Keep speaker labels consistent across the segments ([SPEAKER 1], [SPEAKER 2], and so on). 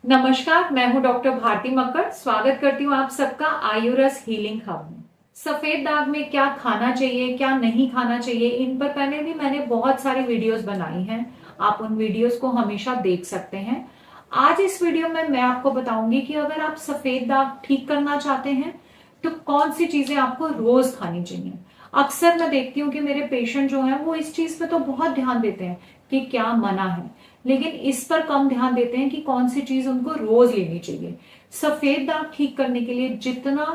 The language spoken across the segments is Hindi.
[SPEAKER 1] नमस्कार, मैं हूं डॉक्टर भारती मक्कड़। स्वागत करती हूं आप सबका आयुरस हीलिंग हब में। सफेद दाग में क्या खाना चाहिए, क्या नहीं खाना चाहिए, इन पर पहले भी मैंने बहुत सारी वीडियोस बनाई हैं। आप उन वीडियोस को हमेशा देख सकते हैं। आज इस वीडियो में मैं आपको बताऊंगी कि अगर आप सफेद दाग ठीक करना चाहते हैं तो कौन सी चीजें आपको रोज खानी चाहिए। अक्सर मैं देखती हूँ कि मेरे पेशेंट जो है वो इस चीज पे तो बहुत ध्यान देते हैं कि क्या मना है, लेकिन इस पर कम ध्यान देते हैं कि कौन सी चीज उनको रोज लेनी चाहिए। सफेद दाग ठीक करने के लिए जितना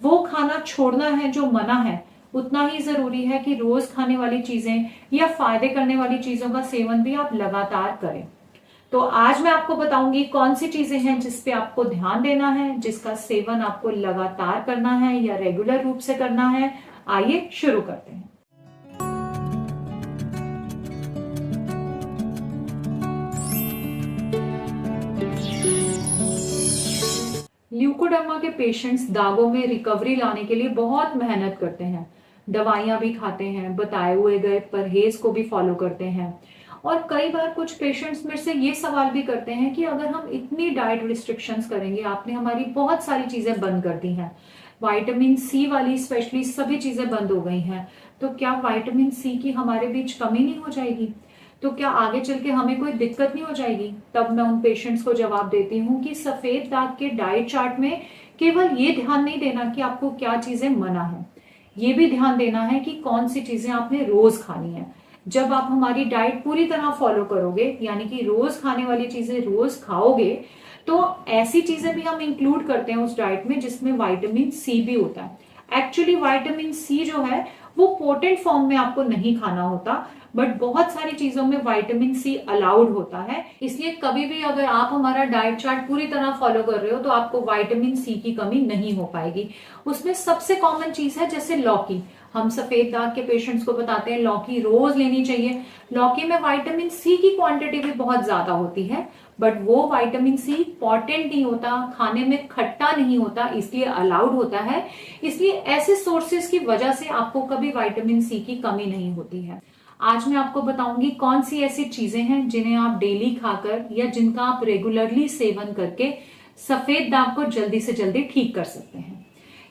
[SPEAKER 1] वो खाना छोड़ना है जो मना है, उतना ही जरूरी है कि रोज खाने वाली चीजें या फायदे करने वाली चीजों का सेवन भी आप लगातार करें। तो आज मैं आपको बताऊंगी कौन सी चीजें हैं जिस पे आपको ध्यान देना है, जिसका सेवन आपको लगातार करना है या रेगुलर रूप से करना है। आइए शुरू करते हैं। ल्यूकोडर्मा के पेशेंट्स दागों में रिकवरी लाने के लिए बहुत मेहनत करते हैं, दवाइयां भी खाते हैं, बताए हुए गए परहेज को भी फॉलो करते हैं। और कई बार कुछ पेशेंट्स मेरे से ये सवाल भी करते हैं कि अगर हम इतनी डाइट रिस्ट्रिक्शंस करेंगे, आपने हमारी बहुत सारी चीजें बंद कर दी हैं, विटामिन सी वाली स्पेशली सभी चीजें बंद हो गई हैं, तो क्या विटामिन सी की हमारे बीच कमी नहीं हो जाएगी? तो क्या आगे चल के हमें कोई दिक्कत नहीं हो जाएगी? तब मैं उन पेशेंट्स को जवाब देती हूँ कि सफेद दाग के डाइट चार्ट में केवल ये ध्यान नहीं देना कि आपको क्या चीजें मना है, ये भी ध्यान देना है कि कौन सी चीजें आपने रोज खानी है। जब आप हमारी डाइट पूरी तरह फॉलो करोगे, यानी कि रोज खाने वाली चीजें रोज खाओगे, तो ऐसी चीजें भी हम इंक्लूड करते हैं उस डाइट में जिसमें विटामिन सी भी होता है। एक्चुअली विटामिन सी जो है वो पोटेंट फॉर्म में आपको नहीं खाना होता, बट बहुत सारी चीजों में विटामिन सी अलाउड होता है। इसलिए कभी भी अगर आप हमारा डाइट चार्ट पूरी तरह फॉलो कर रहे हो तो आपको विटामिन सी की कमी नहीं हो पाएगी। उसमें सबसे कॉमन चीज है जैसे लौकी। हम सफेद दाग के पेशेंट्स को बताते हैं लौकी रोज लेनी चाहिए। लौकी में विटामिन सी की क्वांटिटी भी बहुत ज्यादा होती है, बट वो विटामिन सी पोटेंट नहीं होता, खाने में खट्टा नहीं होता, इसलिए अलाउड होता है। इसलिए ऐसे सोर्सेस की वजह से आपको कभी विटामिन सी की कमी नहीं होती है। आज मैं आपको बताऊंगी कौन सी ऐसी चीजें हैं जिन्हें आप डेली खाकर या जिनका आप रेगुलरली सेवन करके सफेद दाग को जल्दी से जल्दी ठीक कर सकते हैं।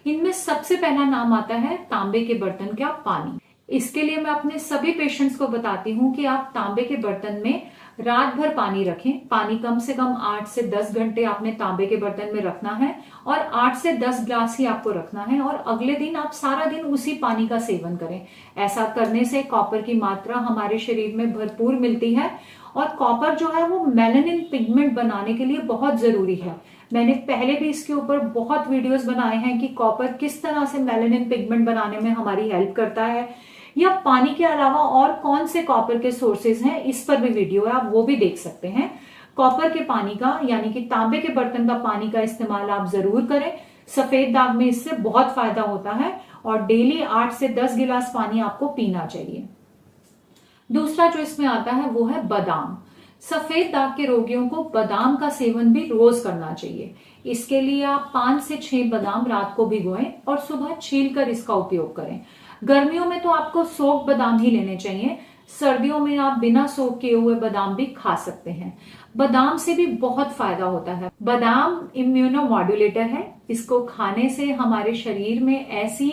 [SPEAKER 1] इनमें सबसे पहला नाम आता है तांबे के बर्तन का पानी। इसके लिए मैं अपने सभी पेशेंट्स को बताती हूँ कि आप तांबे के बर्तन में रात भर पानी रखें। पानी कम से कम 8 से 10 घंटे आपने तांबे के बर्तन में रखना है और 8 से 10 ग्लास ही आपको रखना है, और अगले दिन आप सारा दिन उसी पानी का सेवन करें। ऐसा करने से कॉपर की मात्रा हमारे शरीर में भरपूर मिलती है, और कॉपर जो है वो मेलानिन पिगमेंट बनाने के लिए बहुत जरूरी है। मैंने पहले भी इसके ऊपर बहुत वीडियोस बनाए हैं कि कॉपर किस तरह से मेलानिन पिगमेंट बनाने में हमारी हेल्प करता है, या पानी के अलावा और कौन से कॉपर के सोर्सेज हैं, इस पर भी वीडियो है, आप वो भी देख सकते हैं। कॉपर के पानी का यानी कि तांबे के बर्तन का पानी का इस्तेमाल आप जरूर करें। सफेद दाग में इससे बहुत फायदा होता है, और डेली 8 से 10 गिलास पानी आपको पीना चाहिए। दूसरा जो इसमें आता है वो है बादाम। सफेद दाग के रोगियों को बादाम का सेवन भी रोज करना चाहिए। इसके लिए आप 5 से 6 बादाम रात को भिगोएं और सुबह छीलकर इसका उपयोग करें। गर्मियों में तो आपको सोक बादाम ही लेने चाहिए, सर्दियों में आप बिना सोक किए हुए बादाम भी खा सकते हैं। बादाम से भी बहुत फायदा होता है। बादाम इम्यूनो मॉड्यूलेटर है। इसको खाने से हमारे शरीर में ऐसी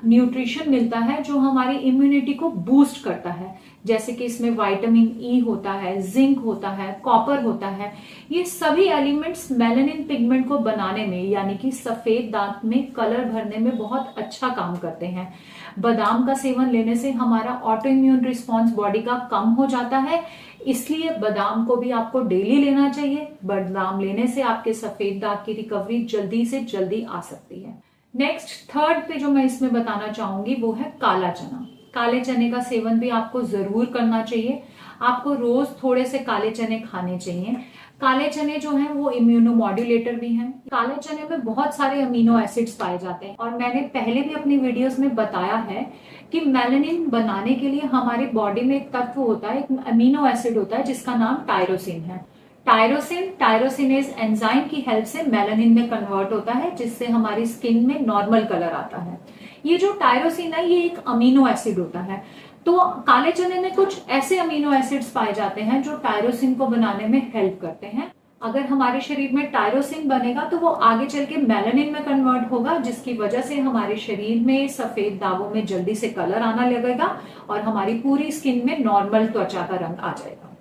[SPEAKER 1] न्यूट्रिशन मिलता है जो हमारी इम्यूनिटी को बूस्ट करता है, जैसे कि इसमें विटामिन ई होता है, जिंक होता है, कॉपर होता है। ये सभी एलिमेंट्स मेलानिन पिगमेंट को बनाने में यानी कि सफेद दाग में कलर भरने में बहुत अच्छा काम करते हैं। बादाम का सेवन लेने से हमारा ऑटो इम्यून रिस्पॉन्स बॉडी का कम हो जाता है, इसलिए बादाम को भी आपको डेली लेना चाहिए। बादाम लेने से आपके सफेद दाग की रिकवरी जल्दी से जल्दी आ सकती है। नेक्स्ट थर्ड पे जो मैं इसमें बताना चाहूंगी वो है काला चना। काले चने का सेवन भी आपको जरूर करना चाहिए। आपको रोज थोड़े से काले चने खाने चाहिए। काले चने जो हैं वो इम्यूनोमॉड्यूलेटर भी हैं। काले चने में बहुत सारे अमीनो एसिड्स पाए जाते हैं, और मैंने पहले भी अपनी वीडियोस में बताया है कि मेलानिन बनाने के लिए हमारी बॉडी में एक तत्व होता है, एक अमीनो एसिड होता है जिसका नाम टायरोसिन है। टायरोसिनेज एंजाइम की हेल्प से मेलानिन में कन्वर्ट होता है, जिससे हमारी स्किन में नॉर्मल कलर आता है। ये जो टायरोसिन है ये एक अमीनो एसिड होता है। तो काले चने में कुछ ऐसे अमीनो एसिड्स पाए जाते हैं जो टायरोसिन को बनाने में हेल्प करते हैं। अगर हमारे शरीर में टायरोसिन बनेगा तो वो आगे चल के मेलानिन में कन्वर्ट होगा, जिसकी वजह से हमारे शरीर में सफेद दागों में जल्दी से कलर आना लगेगा और हमारी पूरी स्किन में नॉर्मल त्वचा का रंग आ जाएगा।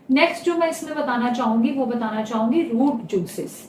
[SPEAKER 1] नेक्स्ट जो मैं इसमें बताना चाहूंगी वो बताना चाहूंगी रूट जूसेस।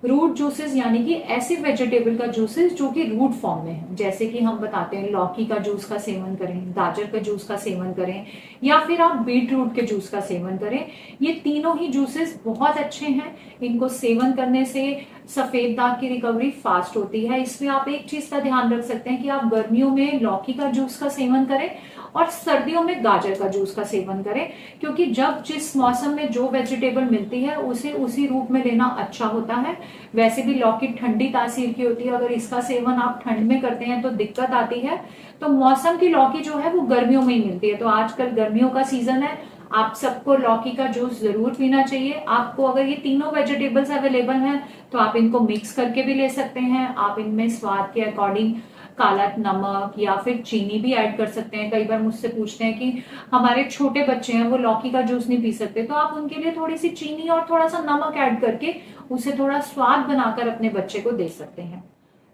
[SPEAKER 1] रूट जूसेस यानी कि ऐसे वेजिटेबल का जूसेस जो कि रूट फॉर्म में है, जैसे कि हम बताते हैं लौकी का जूस का सेवन करें, गाजर का जूस का सेवन करें, या फिर आप बीट रूट के जूस का सेवन करें। ये तीनों ही जूसेस बहुत अच्छे हैं। इनको सेवन करने से सफेद दाग की रिकवरी फास्ट होती है। इसमें आप एक चीज का ध्यान रख सकते हैं कि आप गर्मियों में लौकी का जूस का सेवन करें और सर्दियों में गाजर का जूस का सेवन करें, क्योंकि जब जिस मौसम में जो वेजिटेबल मिलती है उसे उसी रूप में लेना अच्छा होता है। वैसे भी लौकी ठंडी तासीर की होती है, अगर इसका सेवन आप ठंड में करते हैं तो दिक्कत आती है। तो मौसम की लौकी जो है वो गर्मियों में ही मिलती है। तो आजकल गर्मियों का सीजन है, आप सबको लौकी का जूस जरूर पीना चाहिए। आपको अगर ये तीनों वेजिटेबल्स अवेलेबल हैं तो आप इनको मिक्स करके भी ले सकते हैं। आप इनमें स्वाद के अकॉर्डिंग काला नमक या फिर चीनी भी ऐड कर सकते हैं। कई बार मुझसे पूछते हैं कि हमारे छोटे बच्चे हैं वो लौकी का जूस नहीं पी सकते, तो आप उनके लिए थोड़ी सी चीनी और थोड़ा सा नमक ऐड करके उसे थोड़ा स्वाद बनाकर अपने बच्चे को दे सकते हैं।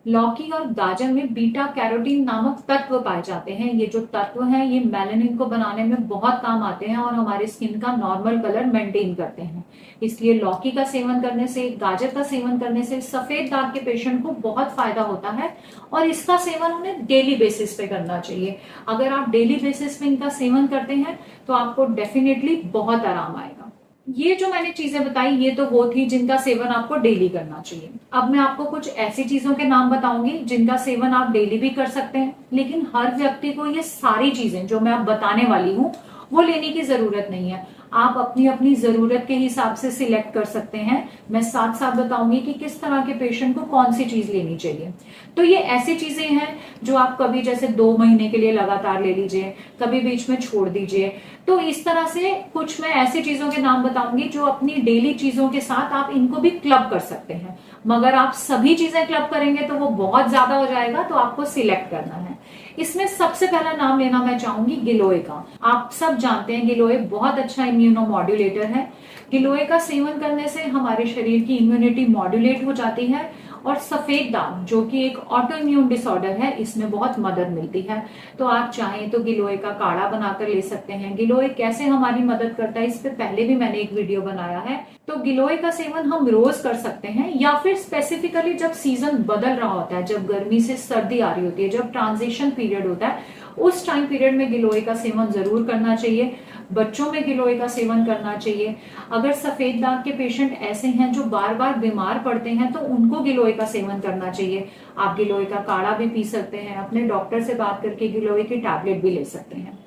[SPEAKER 1] लौकी और गाजर में बीटा कैरोटीन नामक तत्व पाए जाते हैं। ये जो तत्व हैं ये मेलानिन को बनाने में बहुत काम आते हैं और हमारे स्किन का नॉर्मल कलर मेंटेन करते हैं। इसलिए लौकी का सेवन करने से, गाजर का सेवन करने से सफेद दाग के पेशेंट को बहुत फायदा होता है और इसका सेवन उन्हें डेली बेसिस पे करना चाहिए। अगर आप डेली बेसिस पे इनका सेवन करते हैं तो आपको डेफिनेटली बहुत आराम आएगा। ये जो मैंने चीजें बताई ये तो वो थी जिनका सेवन आपको डेली करना चाहिए। अब मैं आपको कुछ ऐसी चीजों के नाम बताऊंगी जिनका सेवन आप डेली भी कर सकते हैं, लेकिन हर व्यक्ति को ये सारी चीजें जो मैं अब बताने वाली हूँ वो लेने की जरूरत नहीं है। आप अपनी अपनी जरूरत के हिसाब से सिलेक्ट कर सकते हैं। मैं साथ साथ बताऊंगी कि किस तरह के पेशेंट को कौन सी चीज लेनी चाहिए। तो ये ऐसी चीजें हैं जो आप कभी जैसे 2 महीने के लिए लगातार ले लीजिए, कभी बीच में छोड़ दीजिए। तो इस तरह से कुछ मैं ऐसी चीजों के नाम बताऊंगी जो अपनी डेली चीजों के साथ आप इनको भी क्लब कर सकते हैं। मगर आप सभी चीजें क्लब करेंगे तो वो बहुत ज्यादा हो जाएगा, तो आपको सिलेक्ट करना है। इसमें सबसे पहला नाम लेना मैं चाहूंगी गिलोय का। आप सब जानते हैं गिलोय बहुत अच्छा इम्यूनो मॉड्यूलेटर है। गिलोय का सेवन करने से हमारे शरीर की इम्यूनिटी मॉड्यूलेट हो जाती है और सफेद दाग जो कि एक ऑटो इम्यून डिसऑर्डर है इसमें बहुत मदद मिलती है। तो आप चाहें तो गिलोय का काढ़ा बनाकर ले सकते हैं। गिलोय कैसे हमारी मदद करता है इस पे पहले भी मैंने एक वीडियो बनाया है। तो गिलोय का सेवन हम रोज कर सकते हैं या फिर स्पेसिफिकली जब सीजन बदल रहा होता है, जब गर्मी से सर्दी आ रही होती है, जब ट्रांजिशन पीरियड होता है, उस टाइम पीरियड में गिलोय का सेवन जरूर करना चाहिए। बच्चों में गिलोय का सेवन करना चाहिए। अगर सफेद दाग के पेशेंट ऐसे हैं जो बार बार बीमार पड़ते हैं तो उनको गिलोय का सेवन करना चाहिए। आप गिलोय का काढ़ा भी पी सकते हैं, अपने डॉक्टर से बात करके गिलोय की टैबलेट भी ले सकते हैं।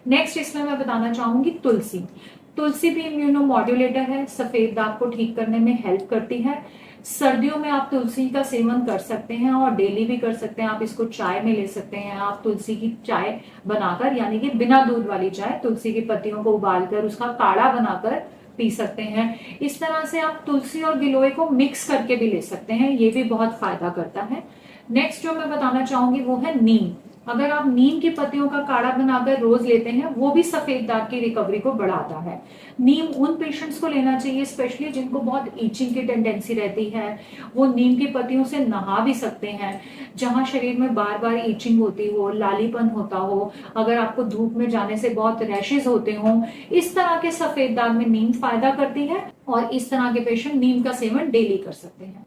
[SPEAKER 1] नेक्स्ट इसमें मैं बताना चाहूंगी तुलसी। तुलसी भी इम्यूनो मॉड्यूलेटर है, सफेद दाग को ठीक करने में हेल्प करती है। सर्दियों में आप तुलसी का सेवन कर सकते हैं और डेली भी कर सकते हैं। आप इसको चाय में ले सकते हैं। आप तुलसी की चाय बनाकर, यानी कि बिना दूध वाली चाय, तुलसी की पत्तियों को उबालकर उसका काढ़ा बनाकर पी सकते हैं। इस तरह से आप तुलसी और गिलोय को मिक्स करके भी ले सकते हैं, ये भी बहुत फायदा करता है। नेक्स्ट जो मैं बताना चाहूंगी वो है नीम। अगर आप नीम की पत्तियों का काढ़ा बनाकर रोज लेते हैं वो भी सफेद दाग की रिकवरी को बढ़ाता है। नीम उन पेशेंट्स को लेना चाहिए स्पेशली जिनको बहुत ईचिंग की टेंडेंसी रहती है। वो नीम की पत्तियों से नहा भी सकते हैं। जहां शरीर में बार बार ईचिंग होती हो, लालीपन होता हो, अगर आपको धूप में जाने से बहुत रैशेज होते हो, इस तरह के सफेद दाग में नीम फायदा करती है और इस तरह के पेशेंट नीम का सेवन डेली कर सकते हैं।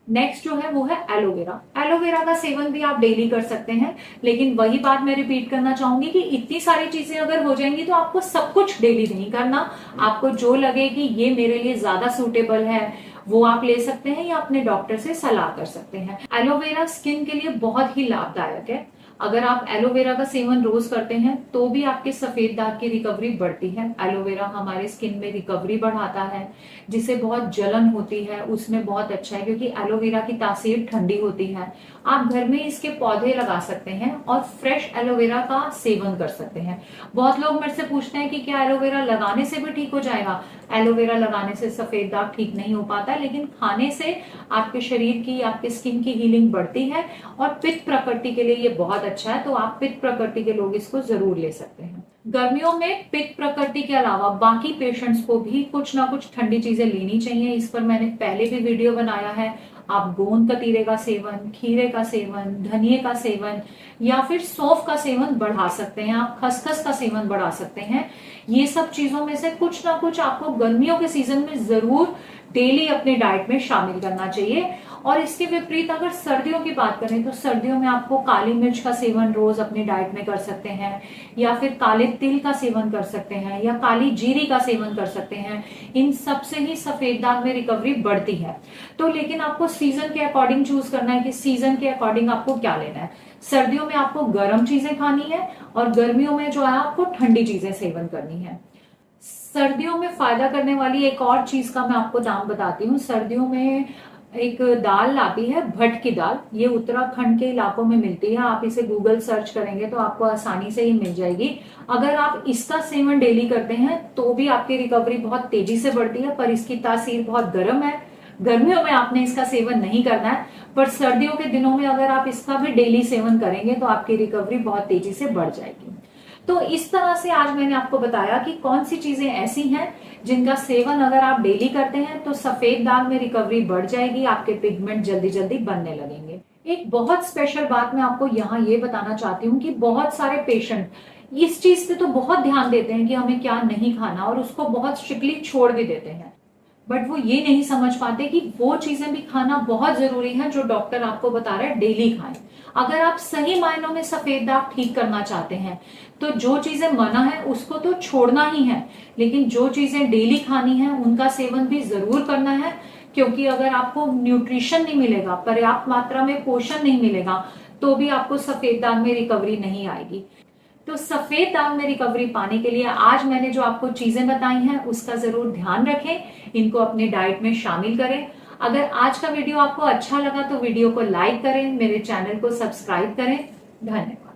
[SPEAKER 1] नेक्स्ट जो है वो है एलोवेरा। एलोवेरा का सेवन भी आप डेली कर सकते हैं, लेकिन वही बात मैं रिपीट करना चाहूंगी कि इतनी सारी चीजें अगर हो जाएंगी तो आपको सब कुछ डेली नहीं करना। आपको जो लगे कि ये मेरे लिए ज्यादा सूटेबल है वो आप ले सकते हैं या अपने डॉक्टर से सलाह कर सकते हैं। एलोवेरा स्किन के लिए बहुत ही लाभदायक है। अगर आप एलोवेरा का सेवन रोज करते हैं तो भी आपके सफेद दाग की रिकवरी बढ़ती है। एलोवेरा हमारे स्किन में रिकवरी बढ़ाता है। जिसे बहुत जलन होती है उसमें बहुत अच्छा है, क्योंकि एलोवेरा की तासीर ठंडी होती है। आप घर में इसके पौधे लगा सकते हैं और फ्रेश एलोवेरा का सेवन कर सकते हैं। बहुत लोग मेरे से पूछते हैं कि क्या एलोवेरा लगाने से भी ठीक हो जाएगा। एलोवेरा लगाने से सफेद दाग ठीक नहीं हो पाता, लेकिन खाने से आपके शरीर की, आपके स्किन की हीलिंग बढ़ती है और पित्त प्रकृति के लिए ये बहुत अच्छा है। तो आप पित्त प्रकृति के लोग इसको जरूर ले सकते हैं। गर्मियों में पित्त प्रकृति के अलावा बाकी पेशेंट्स को भी कुछ ना कुछ ठंडी चीजें लेनी चाहिए। इस पर मैंने पहले भी वीडियो बनाया है। आप गोंद कतीरे का सेवन, खीरे का सेवन, धनिये का सेवन या फिर सौंफ का सेवन बढ़ा सकते हैं। आप खसखस का सेवन बढ़ा सकते हैं। ये सब चीजों में से कुछ ना कुछ आपको गर्मियों के सीजन में जरूर डेली अपने डाइट में शामिल करना चाहिए। और इसके विपरीत अगर सर्दियों की बात करें तो सर्दियों में आपको काली मिर्च का सेवन रोज अपने डाइट में कर सकते हैं, या फिर काले तिल का सेवन कर सकते हैं, या काली जीरी का सेवन कर सकते हैं। इन सब से ही सफेद दाग में रिकवरी बढ़ती है। तो लेकिन आपको सीजन के अकॉर्डिंग चूज करना है कि सीजन के अकॉर्डिंग आपको क्या लेना है। सर्दियों में आपको गर्म चीजें खानी है और गर्मियों में जो है आपको ठंडी चीजें सेवन करनी है। सर्दियों में फायदा करने वाली एक और चीज का मैं आपको नाम बताती हूँ। सर्दियों में एक दाल आती है, भट की दाल। ये उत्तराखंड के इलाकों में मिलती है। आप इसे गूगल सर्च करेंगे तो आपको आसानी से ही मिल जाएगी। अगर आप इसका सेवन डेली करते हैं तो भी आपकी रिकवरी बहुत तेजी से बढ़ती है, पर इसकी तासीर बहुत गर्म है। गर्मियों में आपने इसका सेवन नहीं करना है, पर सर्दियों के दिनों में अगर आप इसका भी डेली सेवन करेंगे तो आपकी रिकवरी बहुत तेजी से बढ़ जाएगी। तो इस तरह से आज मैंने आपको बताया कि कौन सी चीजें ऐसी हैं जिनका सेवन अगर आप डेली करते हैं तो सफेद दाग में रिकवरी बढ़ जाएगी, आपके पिगमेंट जल्दी जल्दी बनने लगेंगे। एक बहुत स्पेशल बात मैं आपको यहाँ ये बताना चाहती हूँ कि बहुत सारे पेशेंट इस चीज पे तो बहुत ध्यान देते हैं कि हमें क्या नहीं खाना, और उसको बहुत स्ट्रिक्टली छोड़ भी देते हैं। बट वो ये नहीं समझ पाते कि वो चीजें भी खाना बहुत जरूरी है जो डॉक्टर आपको बता रहा है डेली खाएं। अगर आप सही मायनों में सफेद दाग ठीक करना चाहते हैं तो जो चीजें मना है उसको तो छोड़ना ही है, लेकिन जो चीजें डेली खानी है उनका सेवन भी जरूर करना है। क्योंकि अगर आपको न्यूट्रिशन नहीं मिलेगा, पर्याप्त मात्रा में पोषण नहीं मिलेगा, तो भी आपको सफेद दाग में रिकवरी नहीं आएगी। तो सफेद दाग में रिकवरी पाने के लिए आज मैंने जो आपको चीजें बताई हैं उसका जरूर ध्यान रखें, इनको अपने डाइट में शामिल करें। अगर आज का वीडियो आपको अच्छा लगा तो वीडियो को लाइक करें, मेरे चैनल को सब्सक्राइब करें। धन्यवाद।